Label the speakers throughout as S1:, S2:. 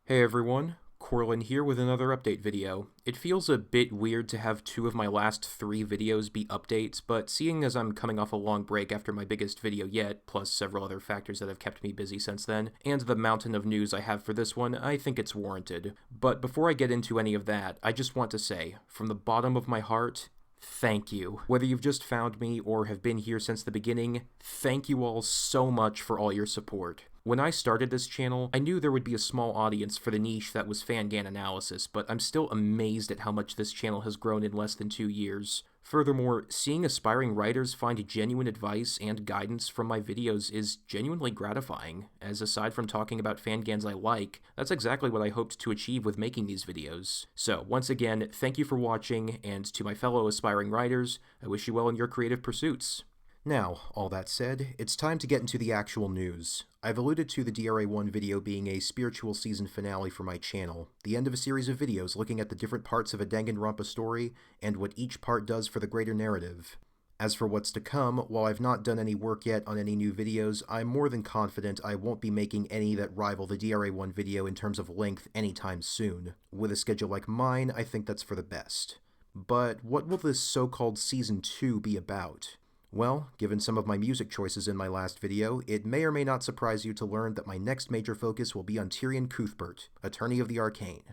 S1: Hey everyone, Korlin here with another update video. It feels a bit weird to have two of my last three videos be updates, but seeing as I'm coming off a long break after my biggest video yet, plus several other factors that have kept me busy since then, and the mountain of news I have for this one, I think it's warranted. But before I get into any of that, I just want to say, from the bottom of my heart, thank you. Whether you've just found me or have been here since the beginning, thank you all so much for all your support. When I started this channel, I knew there would be a small audience for the niche that was Fangan analysis, but I'm still amazed at how much this channel has grown in less than 2 years. Furthermore, seeing aspiring writers find genuine advice and guidance from my videos is genuinely gratifying, as aside from talking about Fangans I like, that's exactly what I hoped to achieve with making these videos. So, once again, thank you for watching, and to my fellow aspiring writers, I wish you well in your creative pursuits. Now, all that said, it's time to get into the actual news. I've alluded to the DRA1 video being a spiritual season finale for my channel, the end of a series of videos looking at the different parts of a Danganronpa story and what each part does for the greater narrative. As for what's to come, while I've not done any work yet on any new videos, I'm more than confident I won't be making any that rival the DRA1 video in terms of length anytime soon. With a schedule like mine, I think that's for the best. But what will this so-called Season 2 be about? Well, given some of my music choices in my last video, it may or may not surprise you to learn that my next major focus will be on Tyrion Cuthbert, Attorney of the Arcane.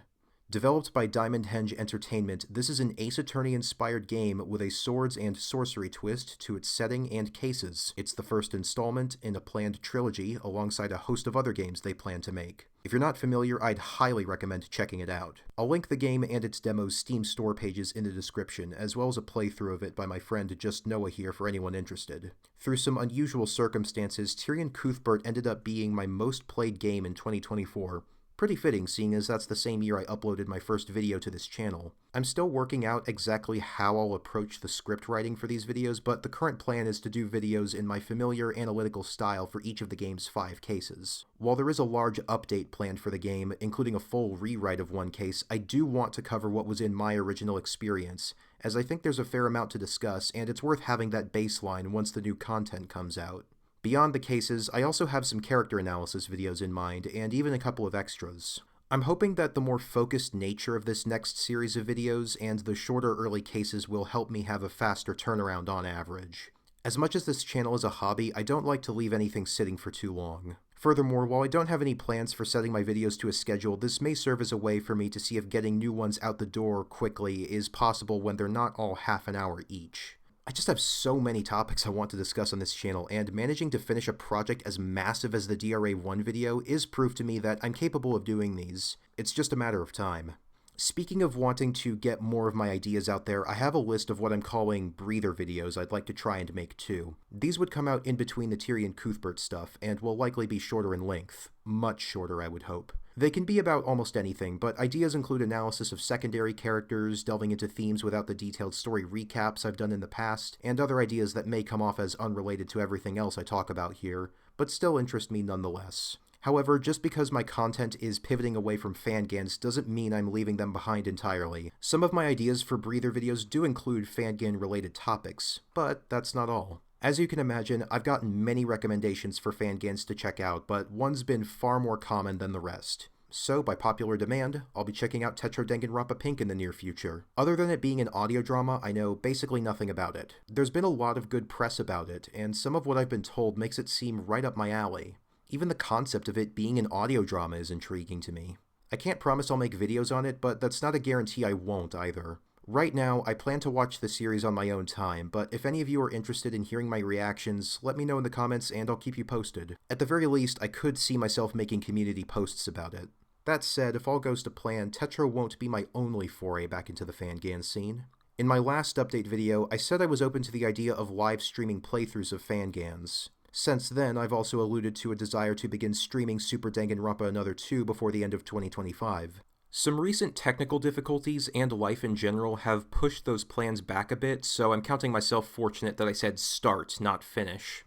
S1: Developed by Diamond Henge Entertainment, this is an Ace Attorney-inspired game with a swords and sorcery twist to its setting and cases. It's the first installment in a planned trilogy alongside a host of other games they plan to make. If you're not familiar, I'd highly recommend checking it out. I'll link the game and its demo's Steam store pages in the description, as well as a playthrough of it by my friend Just Noah here for anyone interested. Through some unusual circumstances, Tyrion Cuthbert ended up being my most played game in 2024. Pretty fitting, seeing as that's the same year I uploaded my first video to this channel. I'm still working out exactly how I'll approach the script writing for these videos, but the current plan is to do videos in my familiar analytical style for each of the game's 5 cases. While there is a large update planned for the game, including a full rewrite of one case, I do want to cover what was in my original experience, as I think there's a fair amount to discuss, and it's worth having that baseline once the new content comes out. Beyond the cases, I also have some character analysis videos in mind, and even a couple of extras. I'm hoping that the more focused nature of this next series of videos and the shorter early cases will help me have a faster turnaround on average. As much as this channel is a hobby, I don't like to leave anything sitting for too long. Furthermore, while I don't have any plans for setting my videos to a schedule, this may serve as a way for me to see if getting new ones out the door quickly is possible when they're not all half an hour each. I just have so many topics I want to discuss on this channel, and managing to finish a project as massive as the DRA1 video is proof to me that I'm capable of doing these. It's just a matter of time. Speaking of wanting to get more of my ideas out there, I have a list of what I'm calling breather videos I'd like to try and make too. These would come out in between the Tyrion Cuthbert stuff, and will likely be shorter in length. Much shorter, I would hope. They can be about almost anything, but ideas include analysis of secondary characters, delving into themes without the detailed story recaps I've done in the past, and other ideas that may come off as unrelated to everything else I talk about here, but still interest me nonetheless. However, just because my content is pivoting away from Fangans doesn't mean I'm leaving them behind entirely. Some of my ideas for breather videos do include Fangan-related topics, but that's not all. As you can imagine, I've gotten many recommendations for Fangans to check out, but one's been far more common than the rest. So, by popular demand, I'll be checking out Tetro Danganronpa Pink in the near future. Other than it being an audio drama, I know basically nothing about it. There's been a lot of good press about it, and some of what I've been told makes it seem right up my alley. Even the concept of it being an audio drama is intriguing to me. I can't promise I'll make videos on it, but that's not a guarantee I won't either. Right now, I plan to watch the series on my own time, but if any of you are interested in hearing my reactions, let me know in the comments and I'll keep you posted. At the very least, I could see myself making community posts about it. That said, if all goes to plan, Tetro won't be my only foray back into the Fangan scene. In my last update video, I said I was open to the idea of live streaming playthroughs of Fangans. Since then, I've also alluded to a desire to begin streaming Super Danganronpa Another 2 before the end of 2025. Some recent technical difficulties and life in general have pushed those plans back a bit, so I'm counting myself fortunate that I said start, not finish.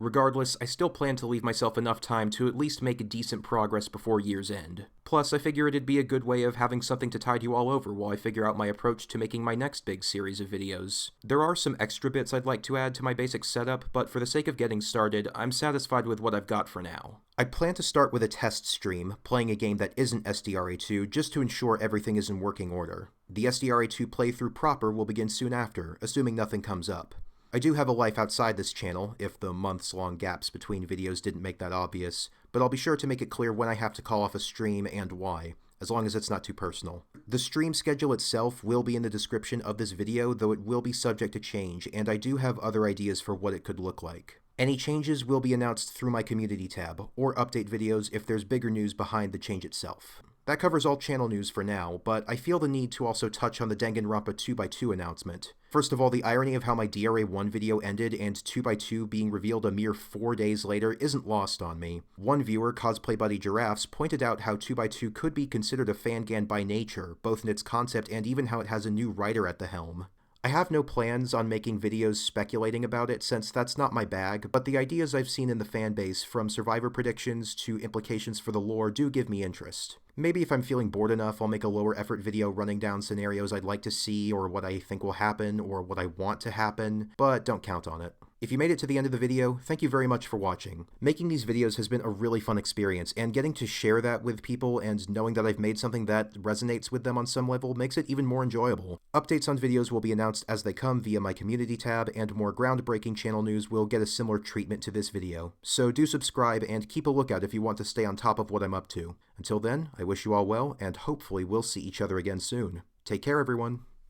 S1: Regardless, I still plan to leave myself enough time to at least make decent progress before year's end. Plus, I figure it'd be a good way of having something to tide you all over while I figure out my approach to making my next big series of videos. There are some extra bits I'd like to add to my basic setup, but for the sake of getting started, I'm satisfied with what I've got for now. I plan to start with a test stream, playing a game that isn't SDRA2 just to ensure everything is in working order. The SDRA2 playthrough proper will begin soon after, assuming nothing comes up. I do have a life outside this channel, if the months-long gaps between videos didn't make that obvious, but I'll be sure to make it clear when I have to call off a stream and why, as long as it's not too personal. The stream schedule itself will be in the description of this video, though it will be subject to change, and I do have other ideas for what it could look like. Any changes will be announced through my community tab, or update videos if there's bigger news behind the change itself. That covers all channel news for now, but I feel the need to also touch on the Danganronpa 2x2 announcement. First of all, the irony of how my DRA1 video ended and 2x2 being revealed a mere 4 days later isn't lost on me. One viewer, Cosplay Buddy Giraffes, pointed out how 2x2 could be considered a fangan by nature, both in its concept and even how it has a new writer at the helm. I have no plans on making videos speculating about it since that's not my bag, but the ideas I've seen in the fanbase, from survivor predictions to implications for the lore, do give me interest. Maybe if I'm feeling bored enough, I'll make a lower effort video running down scenarios I'd like to see, or what I think will happen, or what I want to happen, but don't count on it. If you made it to the end of the video, thank you very much for watching. Making these videos has been a really fun experience, and getting to share that with people and knowing that I've made something that resonates with them on some level makes it even more enjoyable. Updates on videos will be announced as they come via my community tab, and more groundbreaking channel news will get a similar treatment to this video. So do subscribe and keep a lookout if you want to stay on top of what I'm up to. Until then, I wish you all well, and hopefully we'll see each other again soon. Take care, everyone.